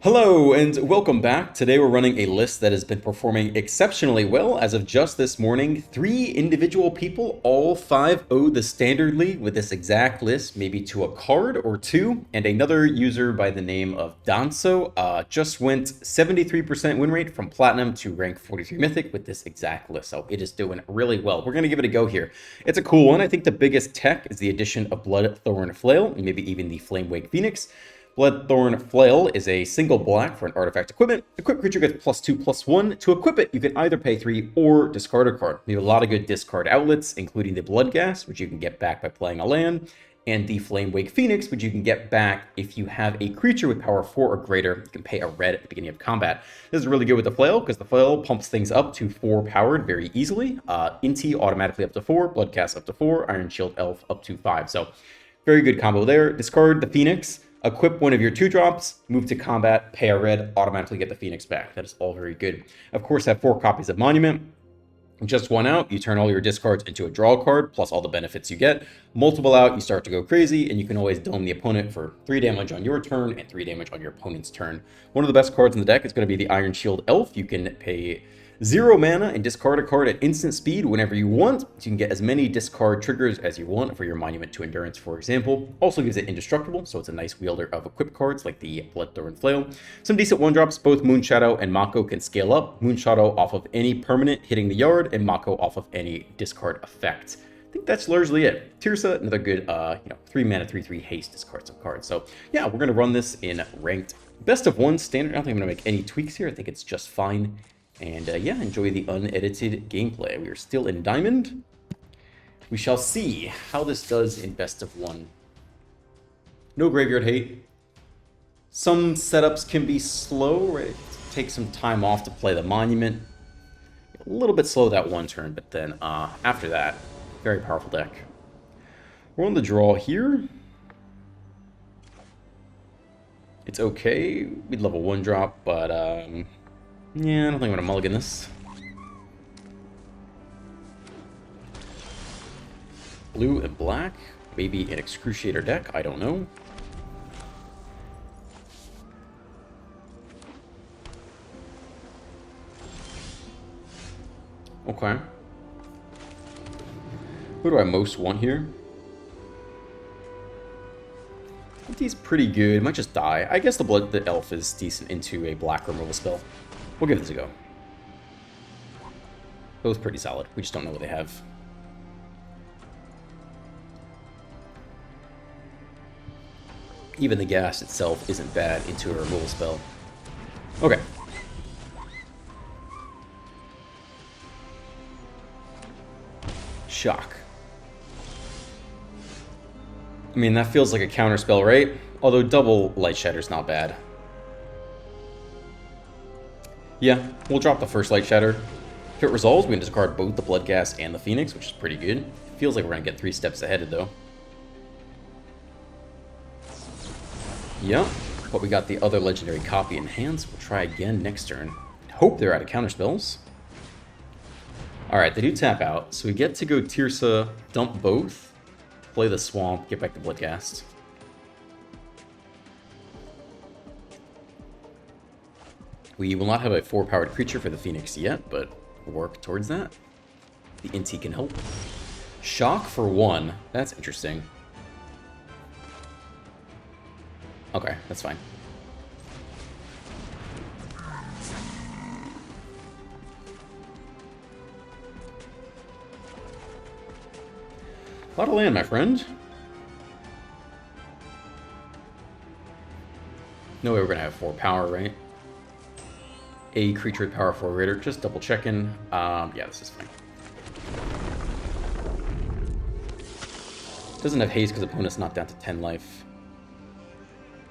Hello and welcome back. Today we're running a list that has been performing exceptionally well as of just this morning. 3 individual people, all 5-0 the standard league with this exact list, maybe to a card or 2. And another user by the name of Danso just went 73% win rate from Platinum to rank 43 Mythic with this exact list. So it is doing really well. We're going to give it a go here. It's a cool one. I think the biggest tech is the addition of Bloodthorn Flail, and maybe even the Flamewake Phoenix. Bloodthorn Flail is a single black for an artifact equipment. Equipped creature gets +2/+1. To equip it, you can either pay 3 or discard a card. We have a lot of good discard outlets, including the Bloodghast, which you can get back by playing a land, and the Flamewake Phoenix, which you can get back if you have a creature with power 4 or greater. You can pay a red at the beginning of combat. This is really good with the Flail, because the Flail pumps things up to 4 powered very easily. Inti automatically up to 4, Bloodghast up to 4, Iron Shield Elf up to 5. So, very good combo there. Discard the Phoenix. Equip one of your 2-drops, move to combat, pay a red, automatically get the Phoenix back. That is all very good. Of course, have 4 copies of Monument. Just 1 out, you turn all your discards into a draw card, plus all the benefits you get. Multiple out, you start to go crazy, and you can always dome the opponent for 3 damage on your turn and 3 damage on your opponent's turn. One of the best cards in the deck is going to be the Iron Shield Elf. You can pay 0 mana and discard a card at instant speed whenever you want. So you can get as many discard triggers as you want for your Monument to Endurance, for example. Also gives it indestructible, so it's a nice wielder of equipped cards like the Bloodthorn Flail. Some decent 1-drops, both Moonshadow and Mako can scale up. Moonshadow off of any permanent hitting the yard, and Mako off of any discard effect. I think that's largely it. Tirsa, another good 3 mana, 3/3 haste, discard some cards. So yeah, we're going to run this in ranked best of 1 standard. I don't think I'm going to make any tweaks here. I think it's just fine. And yeah, enjoy the unedited gameplay. We are still in Diamond. We shall see how this does in best of 1. No graveyard hate. Some setups can be slow, right? Take some time off to play the Monument. A little bit slow that 1 turn, but then after that, very powerful deck. We're on the draw here. It's okay. We'd love a 1-drop, but yeah, I don't think I'm going to mulligan this. Blue and black. Maybe an Excruciator deck. I don't know. Okay. Who do I most want here? He's pretty good. Might just die. I guess the elf is decent into a black removal spell. We'll give this a go. Both pretty solid. We just don't know what they have. Even the gas itself isn't bad into a removal spell. Okay. Shock. I mean, that feels like a counter spell, right? Although double Light Shatter's not bad. Yeah, we'll drop the first Light Shatter. If it resolves, we can discard both the Bloodghast and the Phoenix, which is pretty good. It feels like we're going to get 3 steps ahead, though. Yep, but we got the other legendary copy in hand, so we'll try again next turn. Hope they're out of counterspells. Alright, they do tap out, so we get to go Tirsa, dump both, play the Swamp, get back to Bloodghast. We will not have a 4-powered creature for the Phoenix yet, but we'll work towards that. The Inti can help. Shock for 1. That's interesting. Okay, that's fine. A lot of land, my friend. No way we're going to have 4 power, right? A creature with power 4 greater. Just double checking. Yeah, this is fine. Doesn't have haste because opponent's not down to 10 life.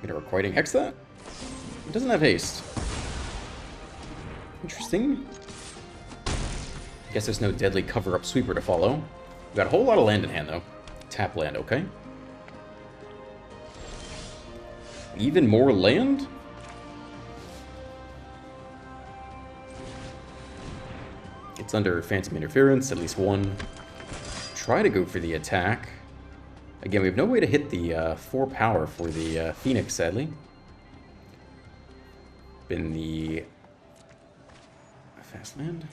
Gonna Requiting Hex that? It doesn't have haste. Interesting. Guess there's no deadly cover-up sweeper to follow. We got a whole lot of land in hand, though. Tap land, okay. Even more land? It's under Phantom Interference, at least 1. Try to go for the attack. Again, we have no way to hit the 4 power for the Phoenix, sadly. in the fast land.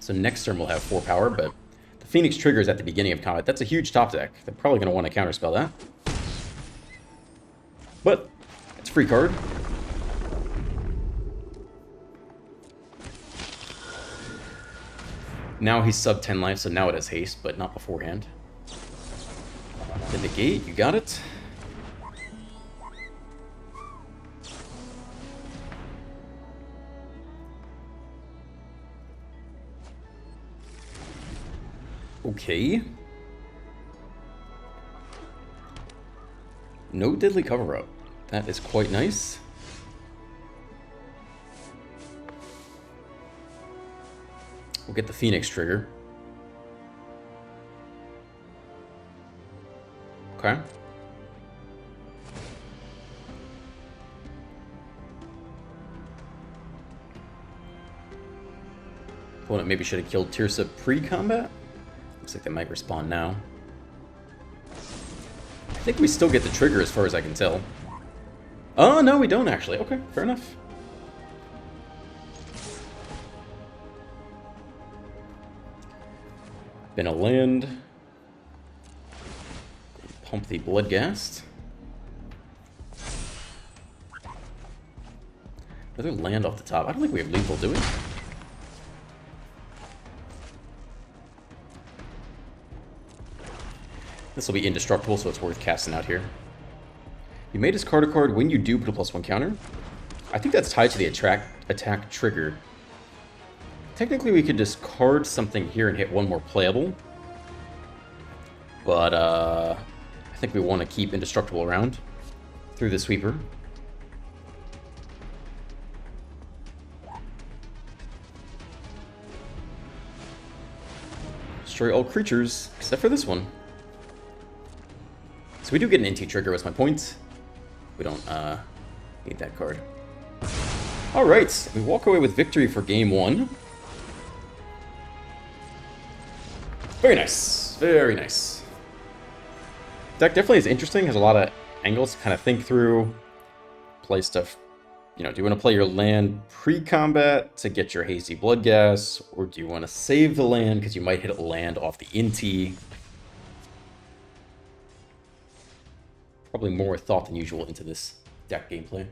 So next turn we'll have 4 power, but the Phoenix triggers at the beginning of combat. That's a huge top deck. They're probably going to want to counterspell that. But it's a free card. Now he's sub 10 life, so now it has haste, but not beforehand. The negate, you got it. Okay. No deadly cover-up. That is quite nice. We'll get the Phoenix trigger. Okay. Opponent maybe should have killed Tirsa pre-combat. Looks like they might respawn now. I think we still get the trigger as far as I can tell. Oh, no, we don't actually. Okay, fair enough. Been a land. Pump the Bloodghast. Another land off the top. I don't think we have lethal, do we? This will be indestructible, so it's worth casting out here. You may discard a card when you do put a +1 counter. I think that's tied to the attack trigger. Technically, we could discard something here and hit one more playable. But, I think we want to keep indestructible around through the sweeper. Destroy all creatures, except for this one. So we do get an NT trigger, was my point. We don't need that card. Alright, we walk away with victory for game 1. Very nice. Very nice. Deck definitely is interesting, has a lot of angles to kind of think through. Play stuff. You know, do you want to play your land pre-combat to get your hasty Bloodghast, or do you want to save the land because you might hit a land off the NT? Probably more thought than usual into this deck gameplay.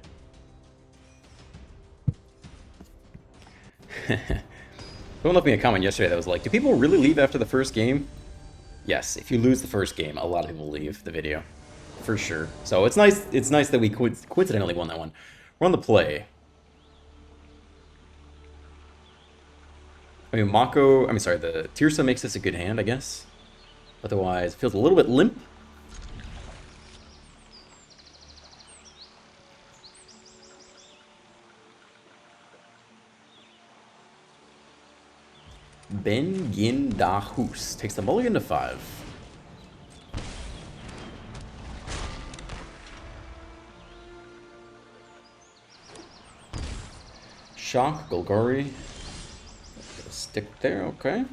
Someone left me a comment yesterday that was like, do people really leave after the first game? Yes, if you lose the first game, a lot of people leave the video. For sure. So it's nice that we coincidentally won that one. We're on the play. I mean, the Tirsa makes this a good hand, I guess. Otherwise, it feels a little bit limp. Ben Gindahus takes the mulligan to 5. Shock, Golgari. Stick there, okay.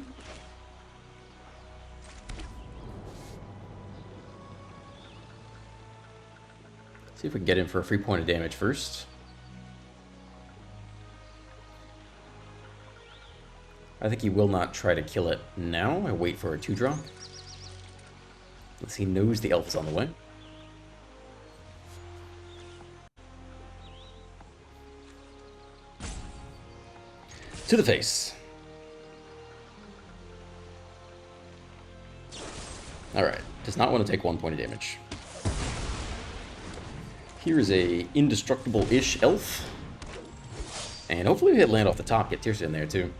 See if we can get in for a free point of damage first. I think he will not try to kill it now. I wait for a 2-drop. Unless he knows the elf is on the way. To the face. Alright. Does not want to take 1 point of damage. Here is a indestructible-ish elf. And hopefully we hit land off the top. Get Tirsa in there too.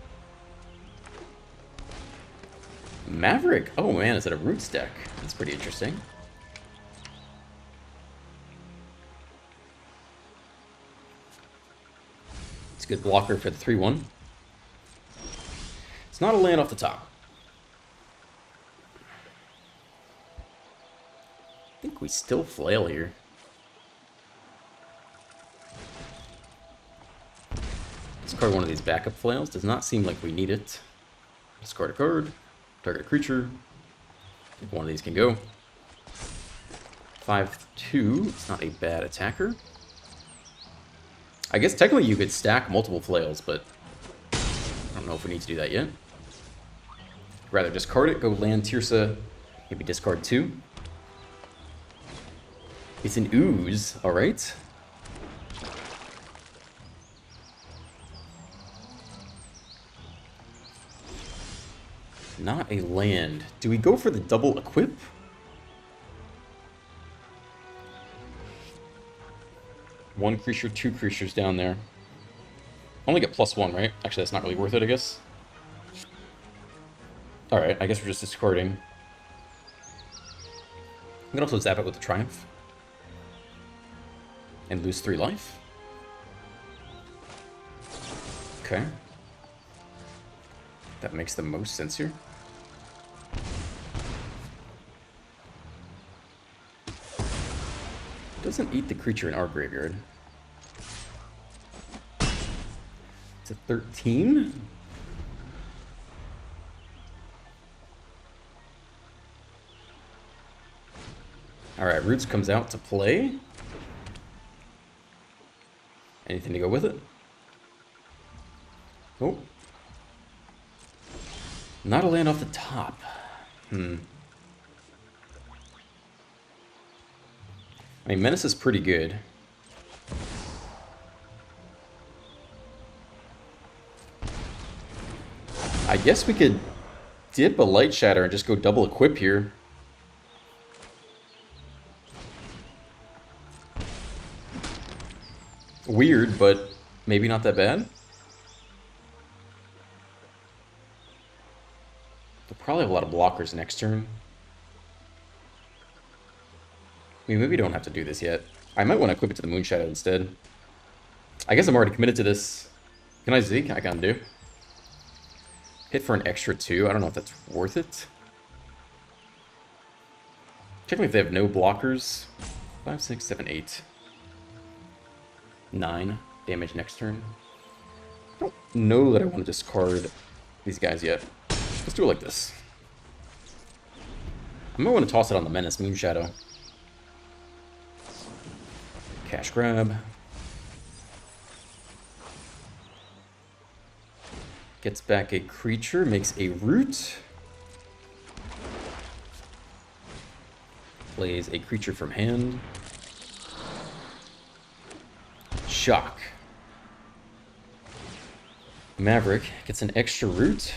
Maverick. Oh man, is it a Roots deck? That's pretty interesting. It's a good blocker for the 3-1. It's not a land off the top. I think we still flail here. Discard one of these backup flails. Does not seem like we need it. Discard a card. Target a creature. I think one of these can go. 5/2. It's not a bad attacker. I guess technically you could stack multiple flails, but I don't know if we need to do that yet. Rather discard it, go land Tirsa, maybe discard 2. It's an ooze, alright. Not a land. Do we go for the double equip? One creature, 2 creatures down there. Only get +1, right? Actually, that's not really worth it, I guess. Alright, I guess we're just discarding. I'm gonna also zap it with the Triumph. And lose 3 life. Okay. That makes the most sense here. Doesn't eat the creature in our graveyard. It's a 13. Alright, Roots comes out to play. Anything to go with it? Oh. Not a land off the top. I mean, Menace is pretty good. I guess we could dip a Light Shatter and just go double equip here. Weird, but maybe not that bad. They'll probably have a lot of blockers next turn. I mean, maybe we don't have to do this yet. I might want to equip it to the Moonshadow instead. I guess I'm already committed to this. Can I Zeke? I can do. Hit for an extra 2. I don't know if that's worth it. Check me if they have no blockers. 5, 6, 7, 8. 9 damage next turn. I don't know that I want to discard these guys yet. Let's do it like this. I might want to toss it on the Menace Moonshadow. Cash grab. Gets back a creature, makes a root. Plays a creature from hand. Shock. Maverick gets an extra root.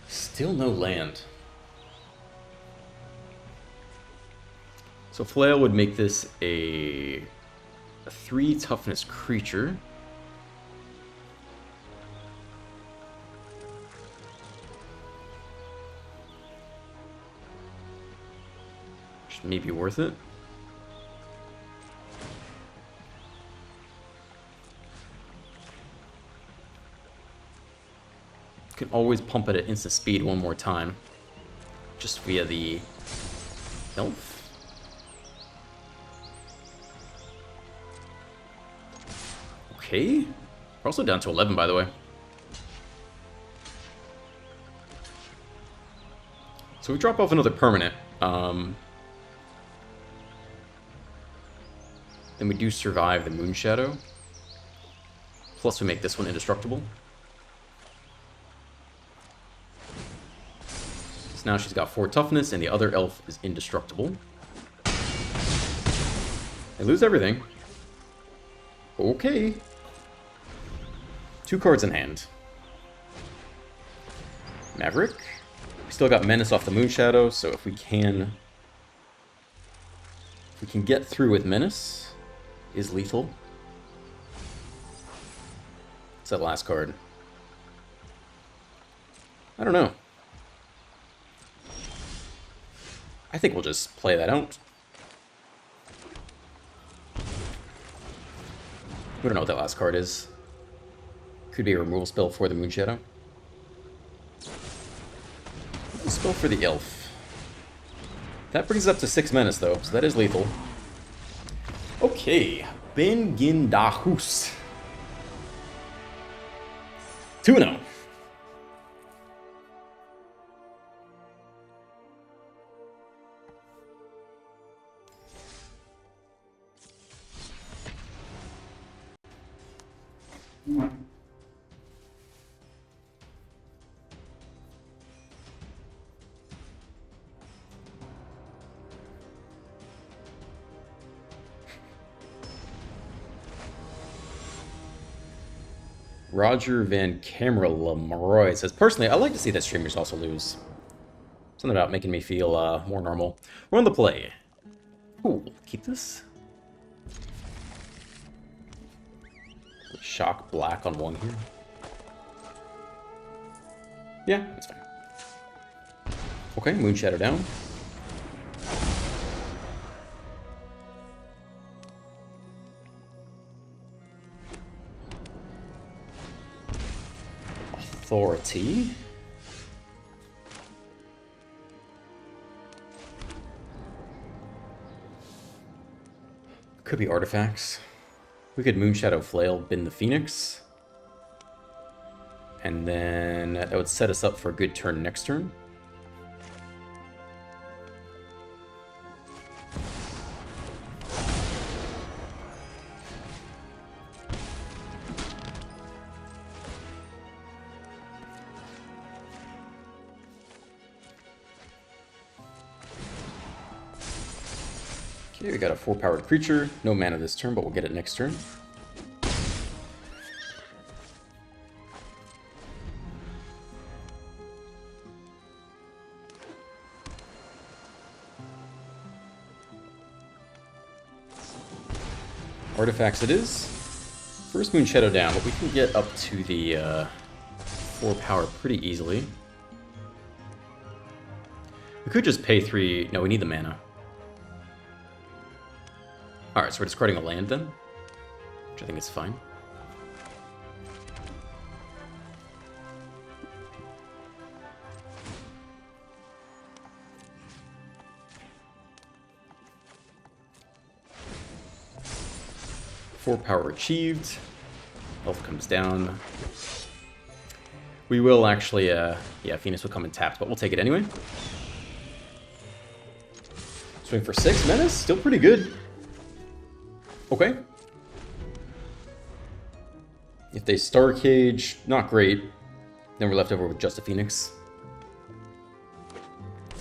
Still no land. So Flail would make this a 3 toughness creature. Which may be worth it. You can always pump it at instant speed one more time. Just via the Elf. Okay. We're also down to 11, by the way. So we drop off another permanent. Then we do survive the Moonshadow. Plus we make this one indestructible. So now she's got 4 toughness and the other elf is indestructible. They lose everything. Okay. 2 cards in hand. Maverick. We still got Menace off the Moonshadow, so if we can get through with Menace, is lethal. What's that last card? I don't know. I think we'll just play that out. We don't know what that last card is. Could be a removal spell for the Moonshadow. A spell for the Elf. That brings us up to 6 Menace, though, so that is lethal. Okay, Bengindahus. 2-0. Roger Van Camera Leroy says, personally, I like to see that streamers also lose. Something about making me feel more normal. We're on the play. Ooh, keep this. Shock black on one here. Yeah, that's fine. Okay, Moonshadow down. Authority. Could be artifacts. We could Moonshadow Flail, bin the Phoenix. And then that would set us up for a good turn next turn. Okay, we got a 4-powered creature. No mana this turn, but we'll get it next turn. Artifacts it is. First Moonshadow down, but we can get up to the 4 power pretty easily. We could just pay 3... No, we need the mana. Alright, so we're discarding a land then, which I think is fine. Four power achieved. Health comes down. We will actually, yeah, Phoenix will come and tap, but we'll take it anyway. Swing for 6 menace, still pretty good. Okay. If they Star Cage, not great. Then we're left over with just a Phoenix.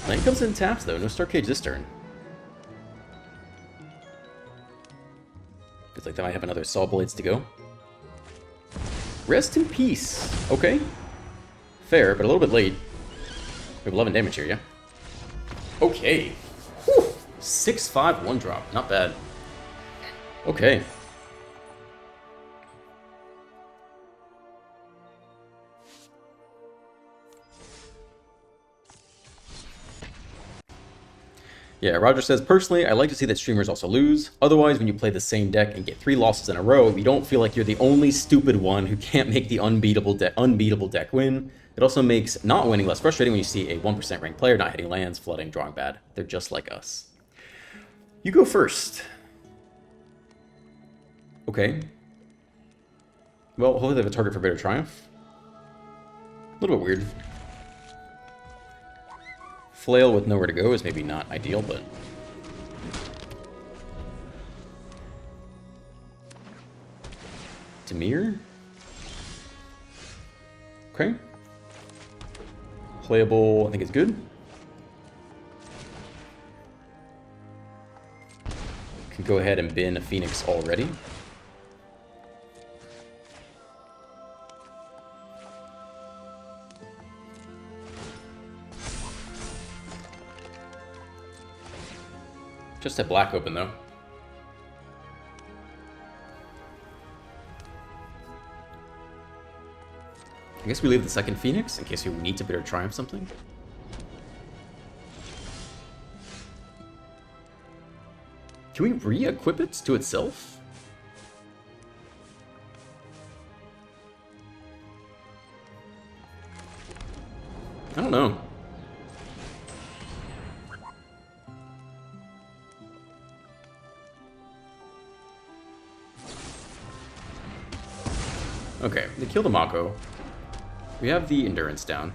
Land comes in and taps though, no Star Cage this turn. Feels like they might have another Saw Blades to go. Rest in peace. Okay. Fair, but a little bit late. We have 11 damage here, yeah? Okay. 6/5 1-drop. Not bad. Okay. Yeah, Roger says, personally, I like to see that streamers also lose. Otherwise, when you play the same deck and get 3 losses in a row, you don't feel like you're the only stupid one who can't make the unbeatable deck win. It also makes not winning less frustrating when you see a 1% ranked player not hitting lands, flooding, drawing bad. They're just like us. You go first. Okay. Well, hopefully they have a target for Bitter Triumph. A little bit weird. Flail with nowhere to go is maybe not ideal, but... Dimir? Okay. Playable, I think it's good. Can go ahead and bin a Phoenix already. Just had black open, though. I guess we leave the second Phoenix in case we need to Bitter Triumph something. Can we re-equip it to itself? I don't know. Okay, they kill the Mako. We have the Endurance down.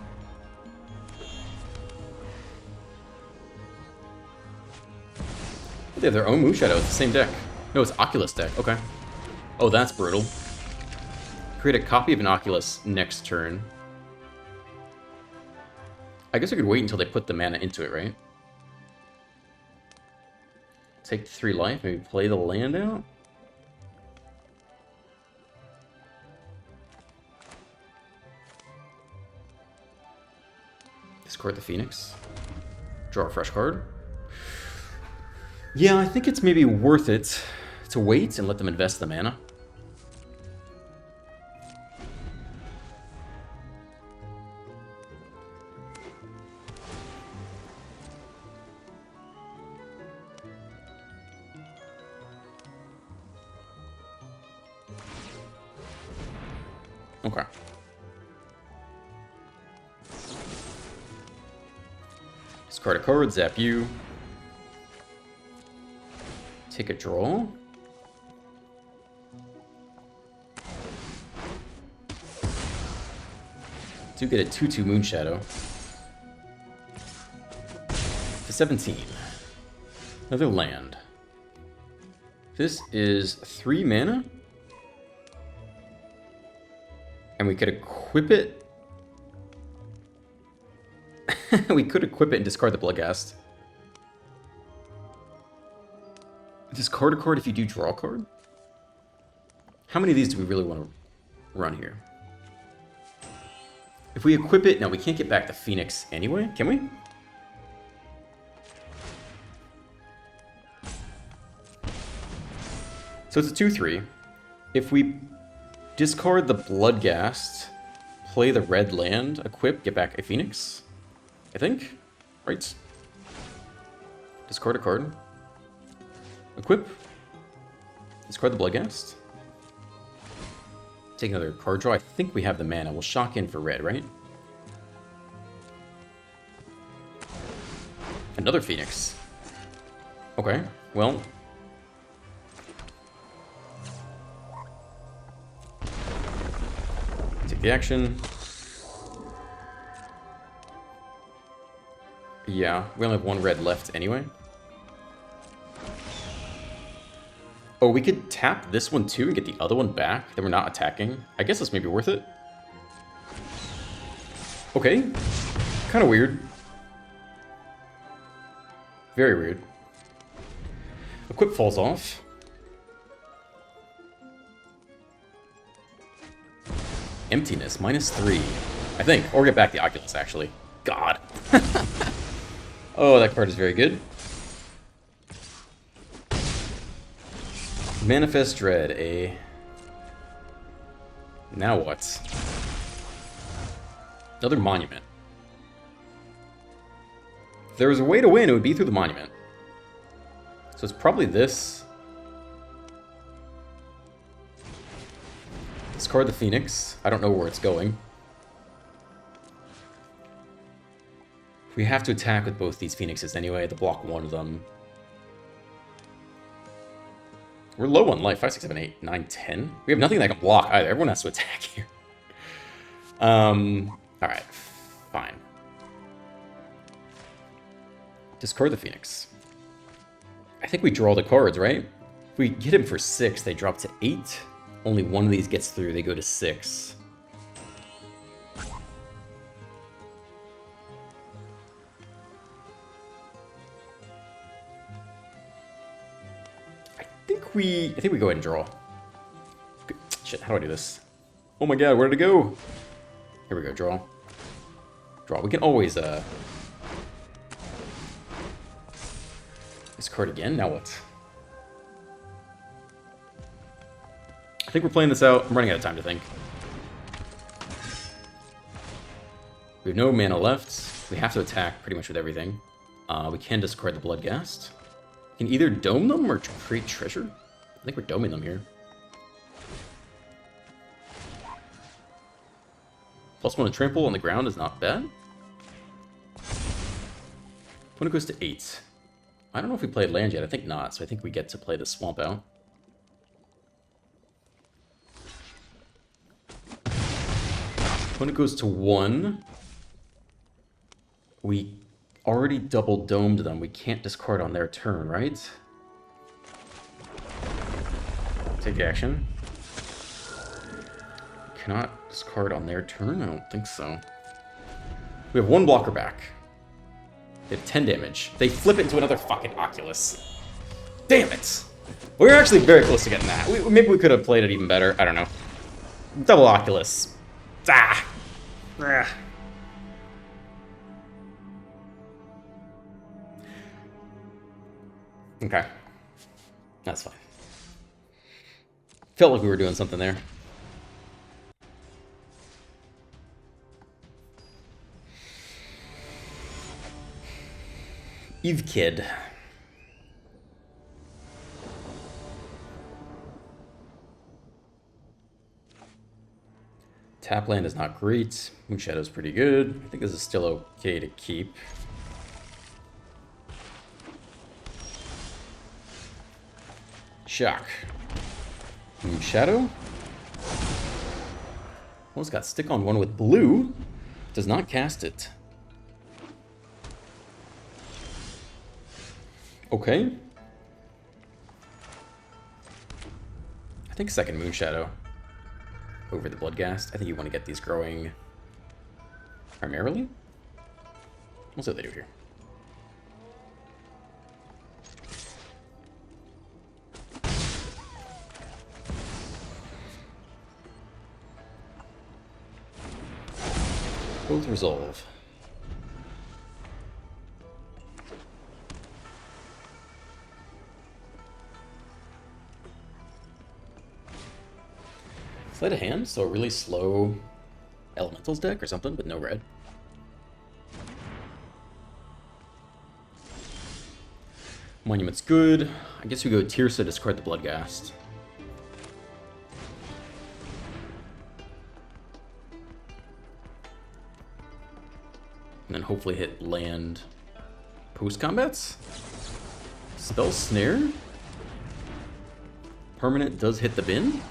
They have their own Moonshadow. It's the same deck. No, it's Oculus deck. Okay. Oh, that's brutal. Create a copy of an Oculus next turn. I guess I could wait until they put the mana into it, right? Take 3 life, maybe play the land out? Discard the Phoenix. Draw a fresh card. Yeah, I think it's maybe worth it to wait and let them invest the mana. Okay. Discard a card, zap you. Take a draw. Do get a 2/2 Moonshadow. To 17. Another land. This is 3 mana. And we could equip it. We could equip it and discard the Bloodghast. Discard a card if you do draw a card? How many of these do we really want to run here? If we equip it... No, we can't get back the Phoenix anyway. Can we? So it's a 2/3. If we discard the Bloodghast, play the red land, equip, get back a Phoenix, I think, right? Discard a card. Equip. Discard the Bloodghast. Take another card draw. I think we have the mana. We'll shock in for red, right? Another Phoenix. Okay, well... Take the action. Yeah, we only have 1 red left anyway. Oh, we could tap this one too and get the other one back. Then we're not attacking. I guess this may be worth it. Okay. Kind of weird. Very weird. Equip falls off. Emptiness, -3. I think. Or get back the Oculus, actually. God. Oh, that card is very good. Manifest Dread, eh? Now what? Another monument. If there was a way to win, it would be through the monument. So it's probably this. Discard the Phoenix. I don't know where it's going. We have to attack with both these Phoenixes anyway to block one of them. We're low on life. 5, 6, 7, 8, 9, 10. We have nothing that can block either. Everyone has to attack here. Alright. Fine. Discard the Phoenix. I think we draw the cards, right? If we hit him for 6, they drop to 8. Only one of these gets through, they go to 6. I think we go ahead and draw. Shit, how do I do this? Oh my god, where did it go? Here we go, draw. Draw. We can always discard again. Now what? I think we're playing this out. I'm running out of time to think. We have no mana left. We have to attack pretty much with everything. We can discard the Bloodghast. We can either dome them or create treasure. I think we're doming them here. +1 to trample on the ground is not bad. Opponent goes to 8. I don't know if we played land yet. I think not, so I think we get to play the swamp out. Opponent goes to 1. We already double domed them. We can't discard on their turn, right? Take the action. Cannot discard on their turn? I don't think so. We have 1 blocker back. They have 10 damage. They flip it into another fucking Oculus. Damn it! We were actually very close to getting that. Maybe we could have played it even better. I don't know. Double Oculus. Ah! Okay. That's fine. Felt like we were doing something there. Eve Kid. Tap land is not great. Moonshadow's pretty good. I think this is still okay to keep. Shock. Moonshadow. Oh, it's got stick on one with blue. Does not cast it. Okay. I think second Moonshadow over the Bloodghast. I think you want to get these growing primarily. We'll see what they do here. Both resolve. Sleight of hand, so a really slow elementals deck or something, but no red. Monument's good. I guess we go Tirsa, discard the Bloodghast. And then hopefully hit land post-combats. Spell Snare. Permanent does hit the bin.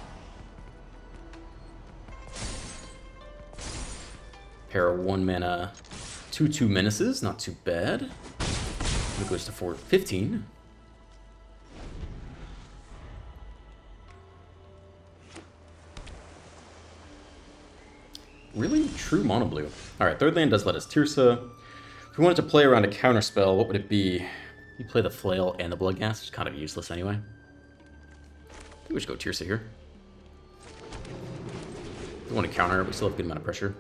Pair of 1 mana, 2/2 menaces, not too bad. It goes to 15. Really true mono blue. Alright, third land does let us Tirsa. If we wanted to play around a counter spell, what would it be? You play the Flail and the Bloodghast, which is kind of useless anyway. I think we should go Tirsa here. We want to counter, we still have a good amount of pressure.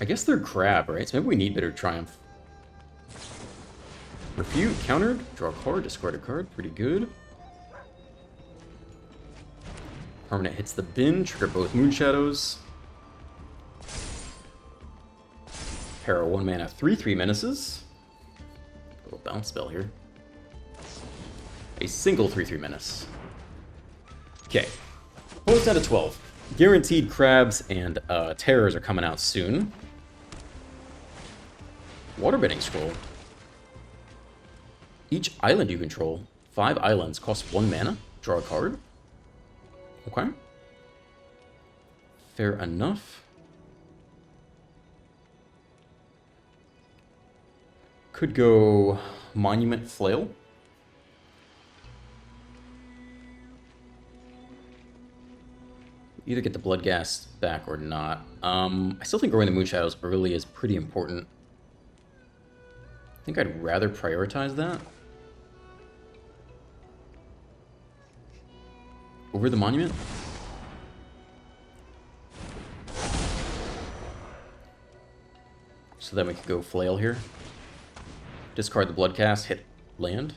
I guess they're crab, right? So maybe we need Bitter Triumph. Refute, countered, draw a card, discard a card, pretty good. Permanent hits the bin, trigger both Moonshadows. Pair of 1 mana, 3/3 menaces. A little bounce spell here. A single 3/3 menace. Okay. Opponent's down to 12. Guaranteed crabs and terrors are coming out soon. Waterbending Scroll. Each island you control, 5 islands, cost 1 mana. Draw a card. Okay. Fair enough. Could go Monument Flail. Either get the Bloodghast back or not. I still think growing the Moonshadows early is pretty important. I think I'd rather prioritize that over the Monument. So then we could go Flail here. Discard the Bloodghast, hit land.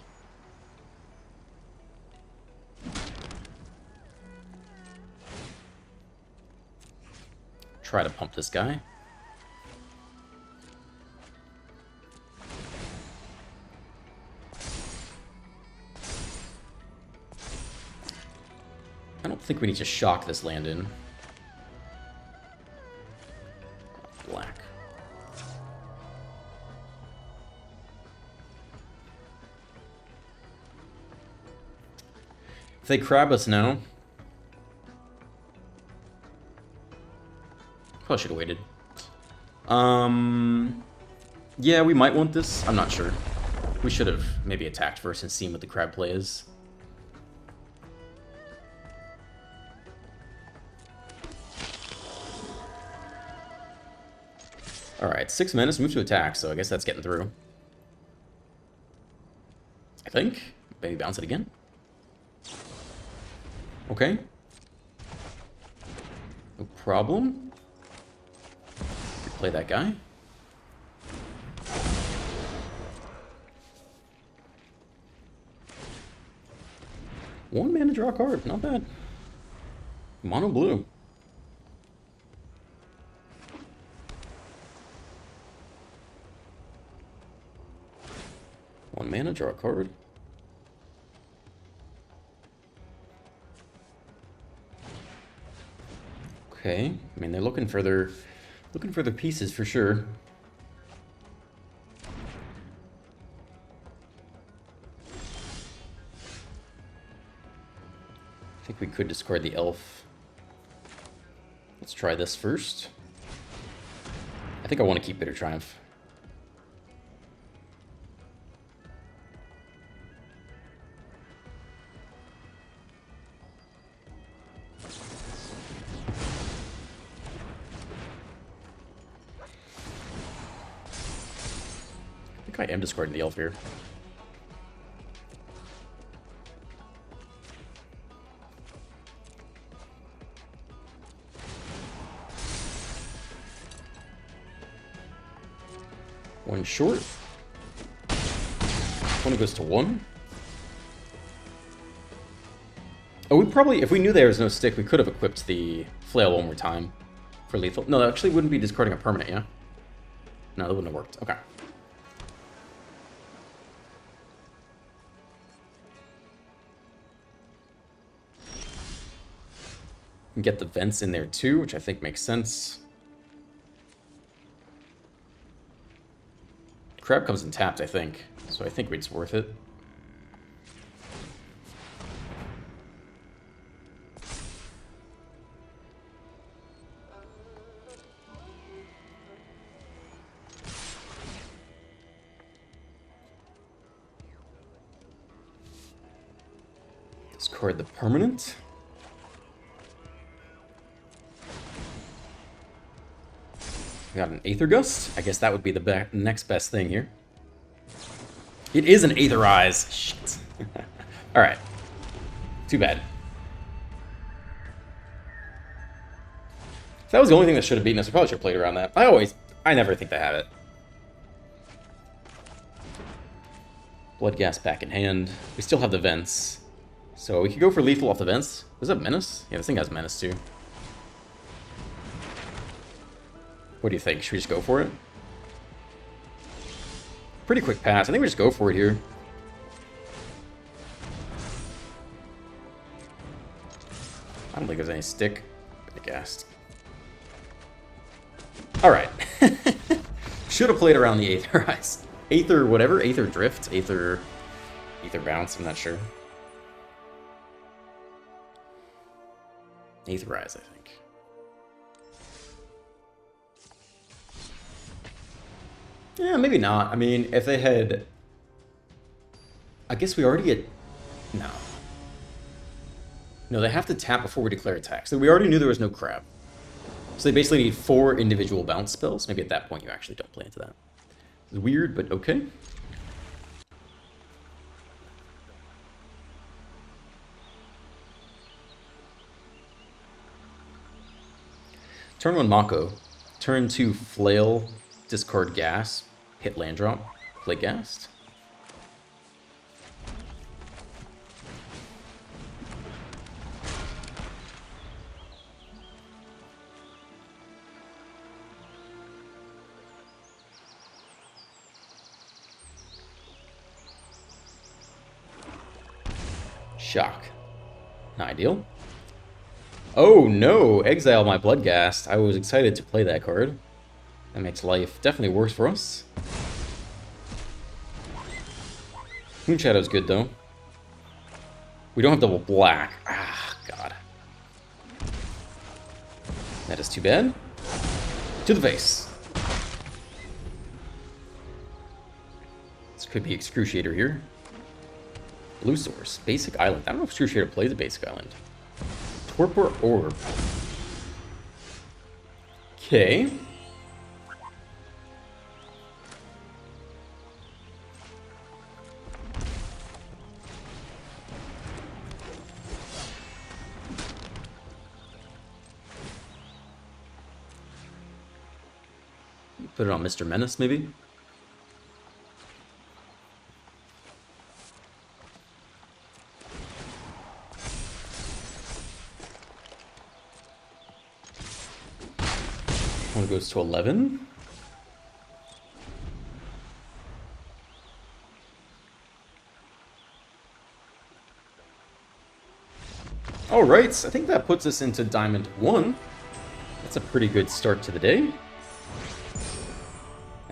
Try to pump this guy. I don't think we need to shock this land in. Black. If they crab us now, probably should have waited. Yeah, we might want this. I'm not sure. We should have maybe attacked first and seen what the crab play is. Alright, 6 minutes, move to attack, so I guess that's getting through. I think. Maybe bounce it again. Okay. No problem. Play that guy. One mana, draw a card. Not bad. Mono blue. One mana, draw a card. Okay. I mean, they're looking for their pieces for sure. I think we could discard the elf. Let's try this first. I think I want to keep Bitter Triumph. I think I am discarding the elf here. One short. One goes to one. Oh, we probably, if we knew there was no stick, we could have equipped the flail one more time for lethal. No, that actually wouldn't be discarding a permanent, yeah? No, that wouldn't have worked. Okay. And get the vents in there too, which I think makes sense. Crab comes in tapped, I think. So I think it's worth it. Discard the permanent. We got an Aether Gust. I guess that would be the next best thing here. It is an Aetherize. Shit. Alright. Too bad. If that was the only thing that should have beaten us, we probably should have played around that. I never think they have it. Bloodghast back in hand. We still have the vents. So we could go for lethal off the vents. Was that Menace? Yeah, this thing has Menace too. What do you think? Should we just go for it? Pretty quick pass. I think we just go for it here. I don't think there's any stick. Bloodghast. Alright. Should have played around the Aetherize. Aether whatever. Aether Drift. Aether Bounce. I'm not sure. Aetherize, I think. Yeah, maybe not. I mean, if they had... I guess we already had... No. No, they have to tap before we declare attack. So we already knew there was no crab. So they basically need 4 individual bounce spells. Maybe at that point you actually don't play into that. It's weird, but okay. Turn 1 Mako. Turn 2 Flail, discard Gas, hit land drop, play Ghast. Shock. Not ideal. Oh no! Exile my Bloodghast. I was excited to play that card. That makes life definitely worse for us. Moonshadow's good though. We don't have double black. Ah, God. That is too bad. To the face. This could be Excruciator here. Blue Source. Basic Island. I don't know if Excruciator plays a Basic Island. Torpor Orb. Okay. Put it on Mr. Menace, maybe? goes to 11. All right, I think that puts us into Diamond 1. That's a pretty good start to the day.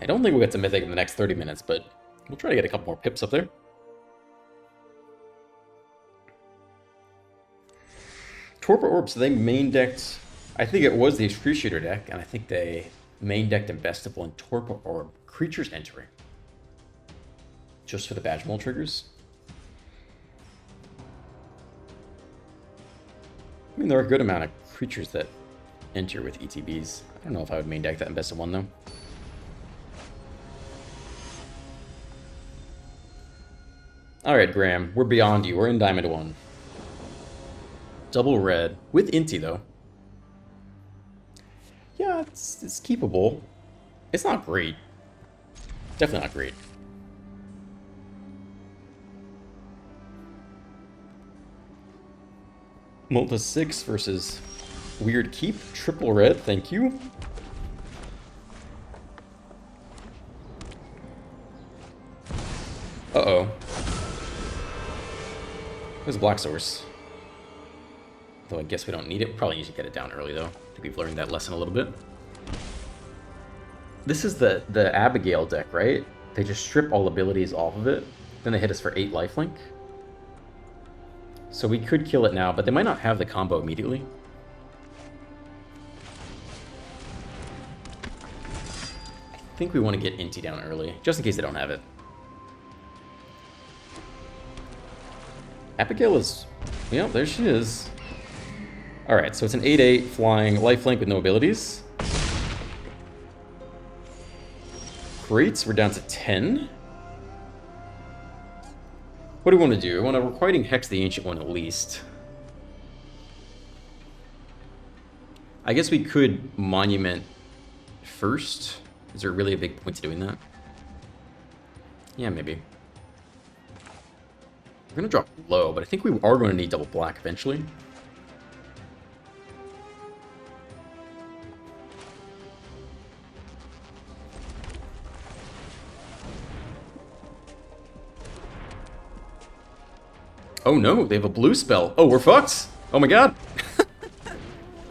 I don't think we'll get to Mythic in the next 30 minutes, but we'll try to get a couple more pips up there. Torpor Orb, so they main decked, I think it was the Excruciator deck, and I think they main decked Investable and Torpor Orb. Creatures entering. Just for the Badge Mold triggers. I mean, there are a good amount of creatures that enter with ETBs. I don't know if I would main deck that Invested one, though. Alright, Graham, we're beyond you. We're in Diamond 1. Double red. With Inti, though. Yeah, it's keepable. It's not great. Definitely not great. Multa 6 versus Weird Keep. Triple red, thank you. Uh-oh. There's a black source. Though I guess we don't need it. Probably need to get it down early, though. I think we've learned that lesson a little bit. This is the Abigail deck, right? They just strip all abilities off of it. Then they hit us for 8 lifelink. So we could kill it now, but they might not have the combo immediately. I think we want to get Inti down early, just in case they don't have it. Abigail is... yeah, there she is. Alright, so it's an 8/8 flying lifelink with no abilities. Great, we're down to 10. What do we want to do? I want to Requiting Hex the Ancient One at least. I guess we could Monument first. Is there really a big point to doing that? Yeah, maybe. We're going to drop low, but I think we are going to need double black eventually. Oh no, they have a blue spell. Oh, we're fucked. Oh my god.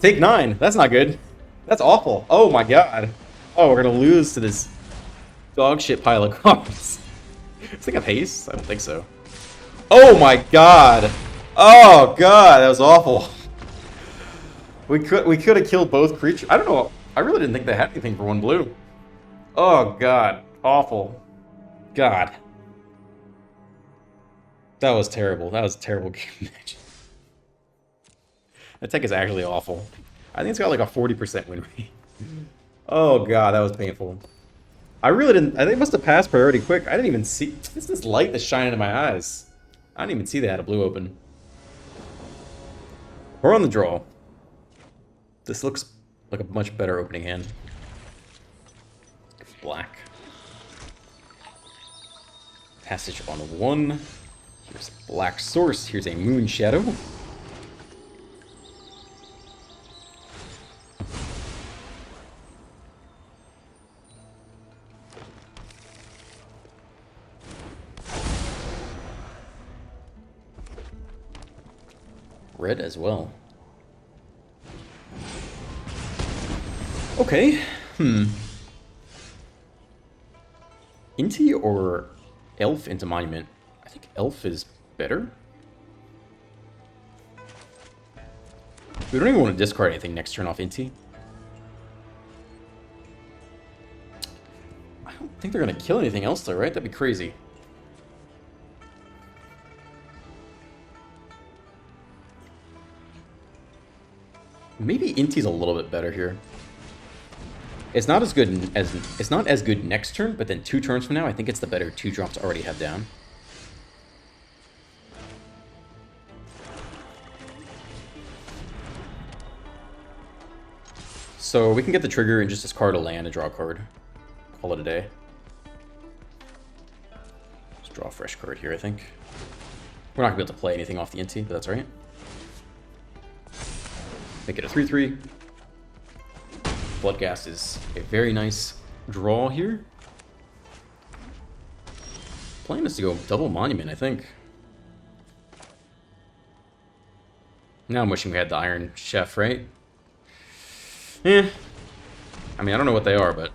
Take 9. That's not good. That's awful. Oh my god. Oh, we're gonna lose to this dog shit pile of cards. Does it have haste? I don't think so. Oh my god. Oh god, that was awful. We could have killed both creatures. I don't know. I really didn't think they had anything for 1 blue. Oh god. Awful. God. That was terrible. That was a terrible game match. That tech is actually awful. I think it's got like a 40% win rate. Oh god, that was painful. I really didn't... I think it must have passed priority quick. I didn't even see... It's this light that's shining in my eyes. I didn't even see they had a blue open. We're on the draw. This looks like a much better opening hand. Black. Passage on 1. Here's a black source. Here's a moon shadow. Red as well. Okay. Inti or Elf into Monument? I think Elf is better. We don't even want to discard anything next turn off Inti. I don't think they're going to kill anything else though, right? That'd be crazy. Maybe Inti's a little bit better here. It's not as good as next turn, but then 2 turns from now, I think it's the better 2-drop to already have down. So we can get the trigger and just discard a land and draw a card. Call it a day. Just draw a fresh card here, I think. We're not going to be able to play anything off the Inti, but that's alright. Make it a 3/3. Bloodghast is a very nice draw here. Plan is to go double Monument, I think. Now I'm wishing we had the Iron Chef, right? Eh. I mean, I don't know what they are, but...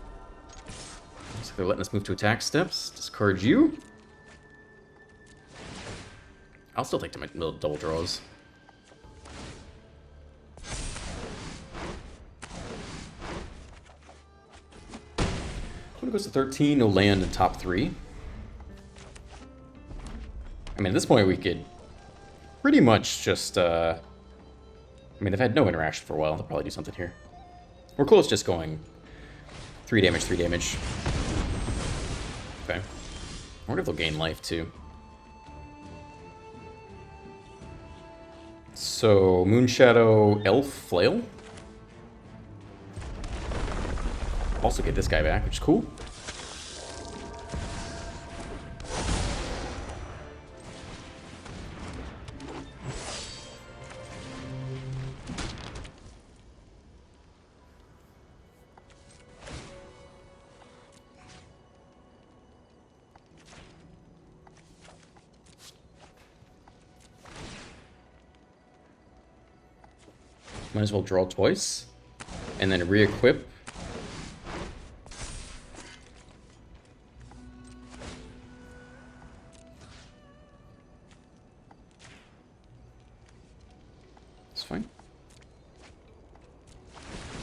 looks like they're letting us move to attack steps. Discard you. I'll still take the little double draws. When it goes to 13, no land in top 3. I mean, at this point we could pretty much just, I mean, they've had no interaction for a while. They'll probably do something here. We're close just going 3 damage, 3 damage. Okay. I wonder if they'll gain life, too. So, Moonshadow, Elf, Flail. Also get this guy back, which is cool. Might as well draw twice, and then re-equip. It's fine.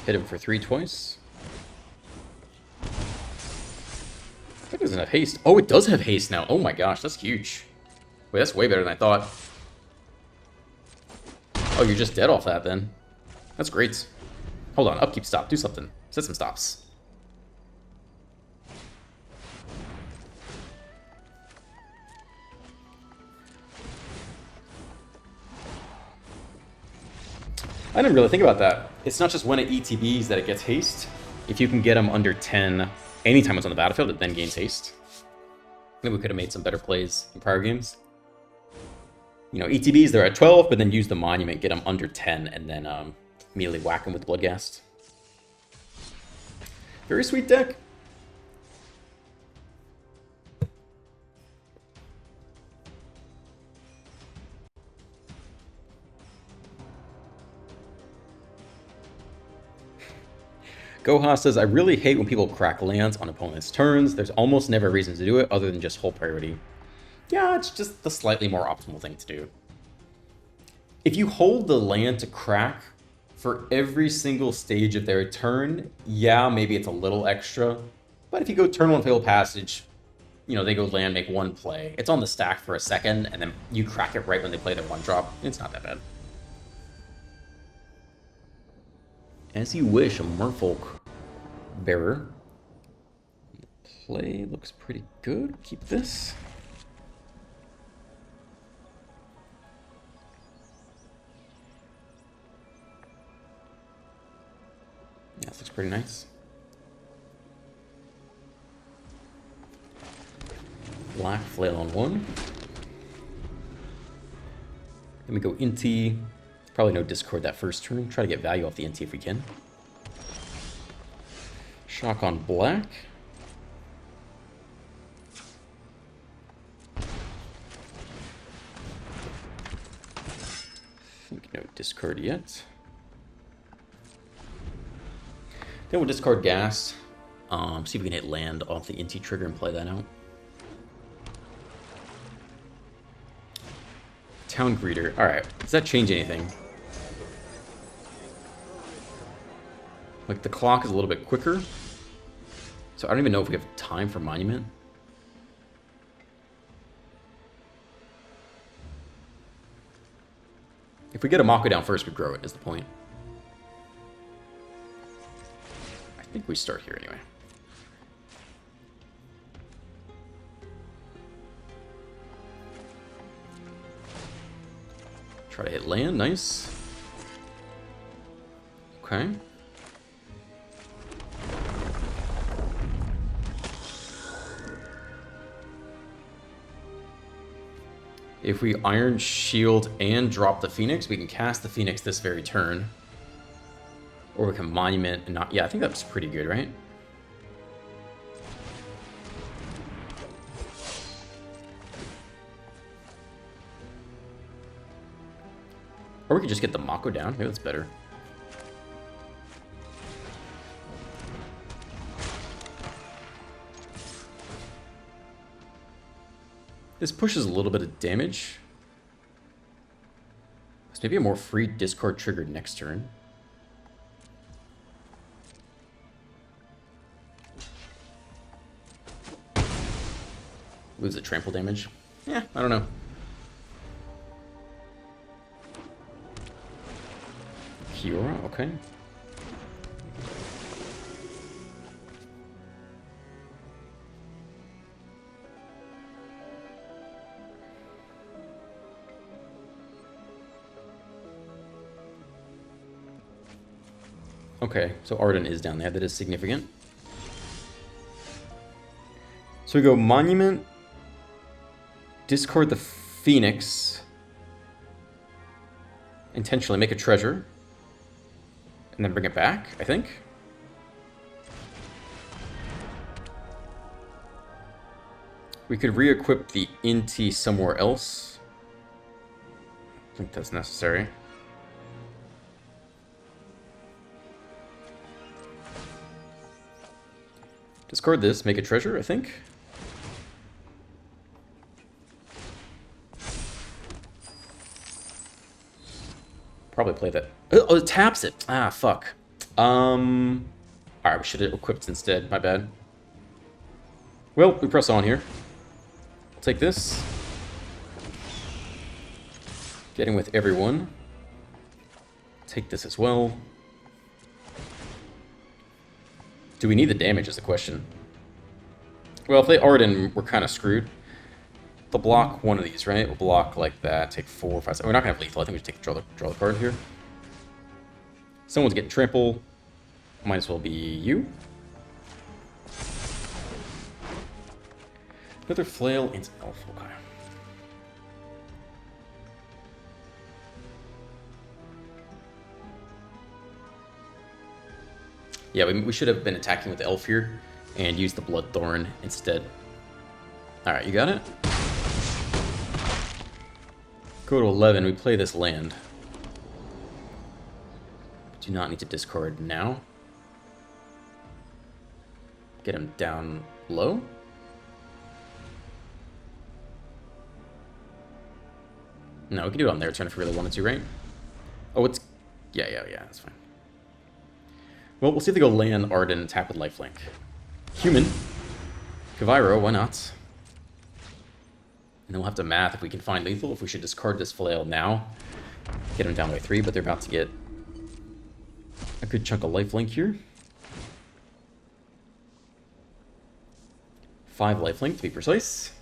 Hit him for 3 twice. That doesn't have haste. Oh, it does have haste now. Oh my gosh, that's huge. Wait, that's way better than I thought. Oh, you're just dead off that then. That's great. Hold on, upkeep, stop, do something. Set some stops. I didn't really think about that. It's not just when it ETBs that it gets haste. If you can get them under 10 anytime it's on the battlefield, it then gains haste. Maybe we could have made some better plays in prior games. You know, ETBs, they're at 12, but then use the Monument, get them under 10, and then immediately whack them with Bloodghast. Very sweet deck. Goha says, I really hate when people crack lands on opponents' turns. There's almost never a reason to do it other than just hold priority. Yeah, it's just the slightly more optimal thing to do. If you hold the land to crack for every single stage of their turn, yeah, maybe it's a little extra. But if you go turn 1 Fatal Passage, you know, they go land, make 1 play. It's on the stack for a second, and then you crack it right when they play their 1-drop. It's not that bad. As you wish, a Merfolk Bearer. Play looks pretty good. Keep this. Yeah, this looks pretty nice. Black Flail on 1. Then we go Inti. Probably no discord that first turn. Try to get value off the Inti if we can. Shock on black. I think no discard yet. Then we'll discard gas. See if we can hit land off the Inti trigger and play that out. Town Greeter. Alright, does that change anything? Like, the clock is a little bit quicker. So I don't even know if we have time for Monument. If we get a Mako down first, we grow it, is the point. I think we start here anyway. Try to hit land, nice. Okay. If we Iron Shield and drop the Phoenix, we can cast the Phoenix this very turn. Or we can monument and not... Yeah, I think that's pretty good, right? Or we could just get the Mako down. Maybe that's better. This pushes a little bit of damage. So maybe a more free discard triggered next turn. Lose the trample damage. Yeah, I don't know. Kiora, okay. Okay, so Arden is down there. That is significant. So we go Monument, discard the Phoenix, intentionally make a treasure, and then bring it back, I think. We could re-equip the Inti somewhere else. I think that's necessary. Discard this, make a treasure, I think. Probably play that. Oh, it taps it. Ah, fuck. Alright, we should have equipped instead. My bad. Well, we press on here. I'll take this. Getting with everyone. Take this as well. Do we need the damage is the question. Well, if they Arden, we're kind of screwed. They'll block one of these, right? We'll block like that, take 4 or 5, 7. We're not going to have lethal. I think we should take draw the card here. Someone's getting trample. Might as well be you. Another flail and elf. Okay. Yeah, we should have been attacking with the elf here and used the Bloodthorn instead. Alright, you got it? Go to 11, we play this land. Do not need to discard now. Get him down low. No, we can do it on their turn if we really wanted to, right? Oh, it's... Yeah, that's fine. Well, we'll see if they go land, Arden, attack with lifelink. Human. Kaviro, why not? And then we'll have to math if we can find lethal, if we should discard this flail now. Get him down by 3, but they're about to get a good chunk of lifelink here. 5 lifelink to be precise.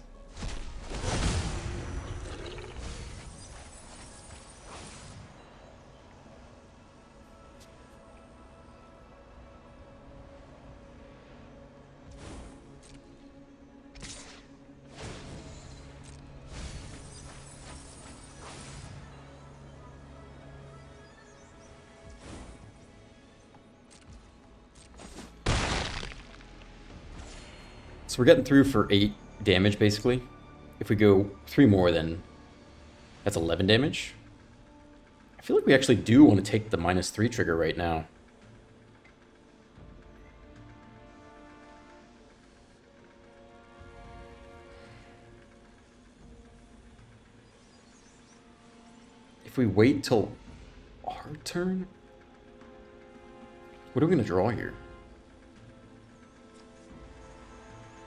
So we're getting through for 8 damage, basically. If we go 3 more, then that's 11 damage. I feel like we actually do want to take the -3 trigger right now. If we wait till our turn? What are we going to draw here?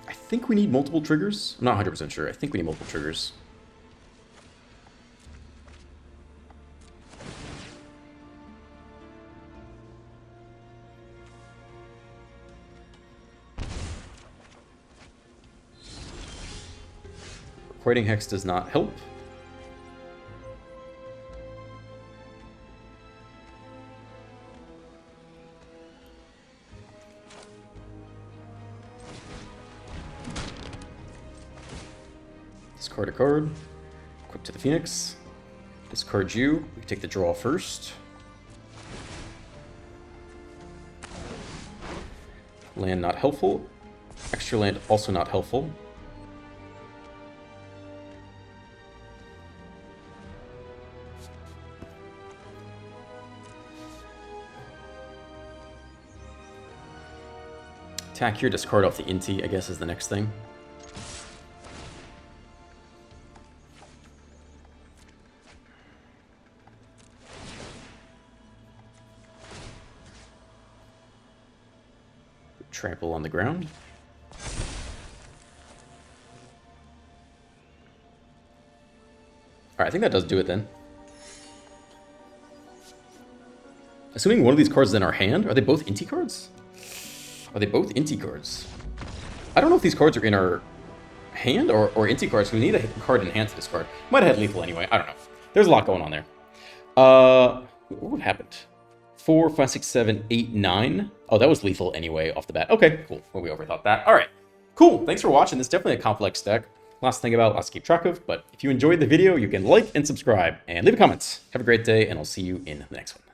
I think we need multiple triggers. I'm not 100% sure. I think we need multiple triggers. Requiting Hex does not help. Discard a card. Equip to the Phoenix. Discard you. We take the draw first. Land not helpful. Extra land also not helpful. Attack here, discard off the Inti, I guess, is the next thing. Trample on the ground. Alright, I think that does do it then. Assuming one of these cards is in our hand, are they both Inti cards? Are they both Inti cards? I don't know if these cards are in our hand or Inti cards, so we need a card in hand to discard. Might have had lethal anyway, I don't know. There's a lot going on there. What happened? 4, 5, 6, 7, 8, 9. Oh, that was lethal anyway off the bat. Okay, cool. Well, we overthought that. All right, cool. Thanks for watching. This is definitely a complex deck. Lots to think about, lots to keep track of. But if you enjoyed the video, you can like and subscribe and leave a comment. Have a great day, and I'll see you in the next one.